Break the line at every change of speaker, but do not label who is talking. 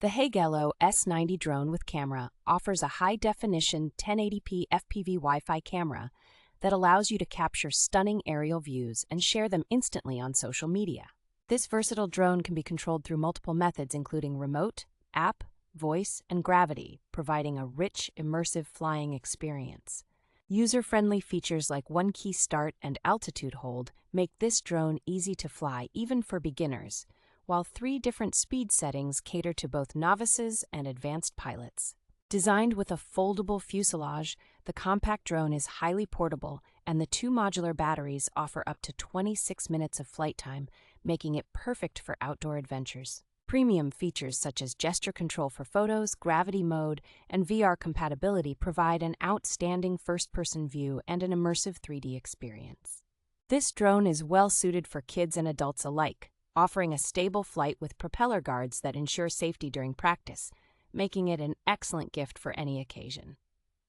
The Heygelo S90 drone with camera offers a high-definition 1080p FPV Wi-Fi camera that allows you to capture stunning aerial views and share them instantly on social media. This versatile drone can be controlled through multiple methods including remote, app, voice, and gravity, providing a rich, immersive flying experience. User-friendly features like one-key start and altitude hold make this drone easy to fly even for beginners, while 3 different speed settings cater to both novices and advanced pilots. Designed with a foldable fuselage, the compact drone is highly portable, and the 2 modular batteries offer up to 26 minutes of flight time, making it perfect for outdoor adventures. Premium features such as gesture control for photos, gravity mode, and VR compatibility provide an outstanding first-person view and an immersive 3D experience. This drone is well suited for kids and adults alike, offering a stable flight with propeller guards that ensure safety during practice, making it an excellent gift for any occasion.